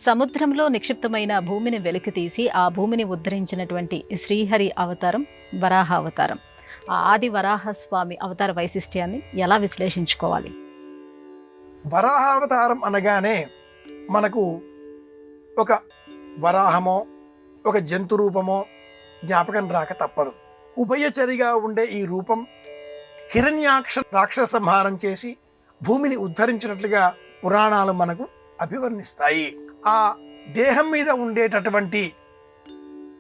సముద్రంలో నిక్షిప్తమైన భూమిని వెలికితీసి ఆ భూమిని ఉద్ధరించినటువంటి శ్రీహరి అవతారం వరాహ అవతారం. ఆ ఆది వరాహ స్వామి అవతార వైశిష్ట్యాన్ని ఎలా విశ్లేషించుకోవాలి? వరాహావతారం అనగానే మనకు ఒక వరాహమో ఒక జంతు రూపమో జ్ఞాపకం రాక తప్పదు. ఉభయచరిగా ఉండే ఈ రూపం హిరణ్యాక్ష రాక్షస సంహారం చేసి భూమిని ఉద్ధరించినట్లుగా పురాణాలు మనకు అభివర్ణిస్తాయి. ఆ దేహం మీద ఉండేటటువంటి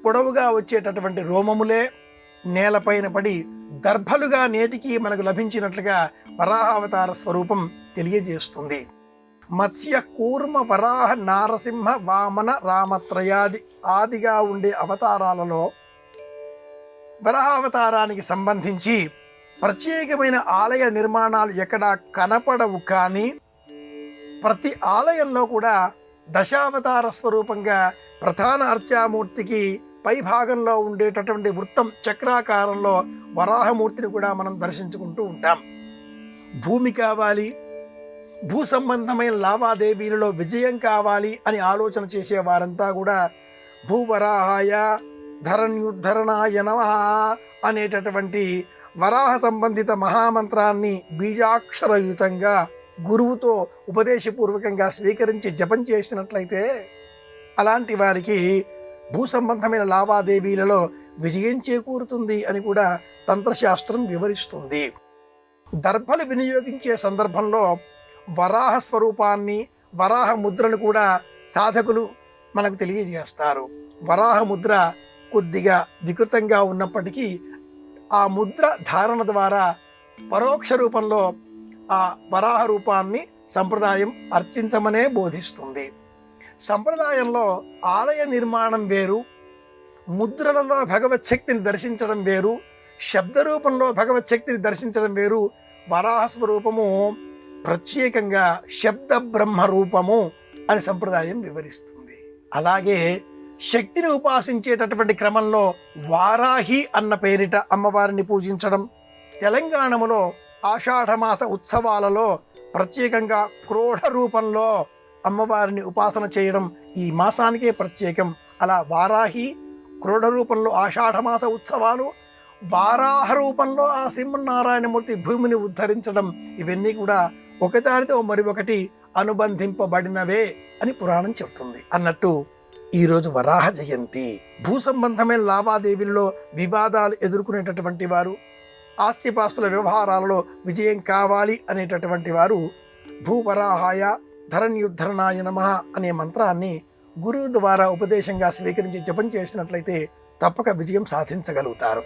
పొడవుగా వచ్చేటటువంటి రోమములే నేలపైన పడి దర్భలుగా నేటికి మనకు లభించినట్లుగా వరాహావతార స్వరూపం తెలియజేస్తుంది. మత్స్య కూర్మ వరాహ నారసింహ వామన రామత్రయాది ఆదిగా ఉండే అవతారాలలో వరాహావతారానికి సంబంధించి ప్రత్యేకమైన ఆలయ నిర్మాణాలు ఎక్కడా కనపడవు. కానీ ప్రతి ఆలయంలో కూడా దశావతార స్వరూపంగా ప్రధాన అర్చామూర్తికి పై భాగంలో ఉండేటటువంటి వృత్తం చక్రాకారంలో వరాహమూర్తిని కూడా మనం దర్శించుకుంటూ ఉంటాం. భూమి కావాలి, భూ సంబంధమైన లావాదేవీలలో విజయం కావాలి అని ఆలోచన చేసే వారంతా కూడా భూవరాహాయ ధరణ్యుద్ధరణాయ నమః అనేటటువంటి వరాహ సంబంధిత మహామంత్రాన్ని బీజాక్షరయుతంగా గురువుతో ఉపదేశపూర్వకంగా స్వీకరించి జపం చేసినట్లయితే అలాంటి వారికి భూ సంబంధమైన లావాదేవీలలో విజయం చేకూరుతుంది అని కూడా తంత్రశాస్త్రం వివరిస్తుంది. దర్భలు వినియోగించే సందర్భంలో వరాహ స్వరూపాన్ని, వరాహ ముద్రను కూడా సాధకులు మనకు తెలియజేస్తారు. వరాహ ముద్ర కొద్దిగా వికృతంగా ఉన్నప్పటికీ ఆ ముద్ర ధారణ ద్వారా పరోక్ష రూపంలో ఆ వరాహ రూపాన్ని సంప్రదాయం అర్చించమనే బోధిస్తుంది. సంప్రదాయంలో ఆలయ నిర్మాణం వేరు, ముద్రలలో భగవత్ శక్తిని దర్శించడం వేరు, శబ్ద రూపంలో భగవత్ శక్తిని దర్శించడం వేరు. వరాహ స్వరూపము ప్రత్యేకంగా శబ్ద బ్రహ్మ రూపము అని సంప్రదాయం వివరిస్తుంది. అలాగే శక్తిని ఉపాసించేటటువంటి క్రమంలో వారాహి అన్న పేరిట అమ్మవారిని పూజించడం, తెలంగాణలో ఆషాఢమాస ఉత్సవాలలో ప్రత్యేకంగా క్రోఢ రూపంలో అమ్మవారిని ఉపాసన చేయడం ఈ మాసానికే ప్రత్యేకం. అలా వారాహి, క్రోఢ రూపంలో ఆషాఢమాస ఉత్సవాలు, వారాహ రూపంలో ఆ సింహనారాయణమూర్తి భూమిని ఉద్ధరించడం, ఇవన్నీ కూడా ఒకదానితో మరొకటి అనుబంధింపబడినవే అని పురాణం చెబుతుంది. అన్నట్టు ఈరోజు వరాహ జయంతి. భూ సంబంధమైన లావాదేవీలలో వివాదాలు ఎదుర్కొనేటటువంటి వారు, ఆస్తిపాస్తుల వ్యవహారాలలో విజయం కావాలి అనేటటువంటి వారు భూవరాహాయ ధరణ్యుద్ధరణాయ నమః అనే మంత్రాన్ని గురువు ద్వారా ఉపదేశంగా స్వీకరించి జపం చేసినట్లయితే తప్పక విజయం సాధించగలుగుతారు.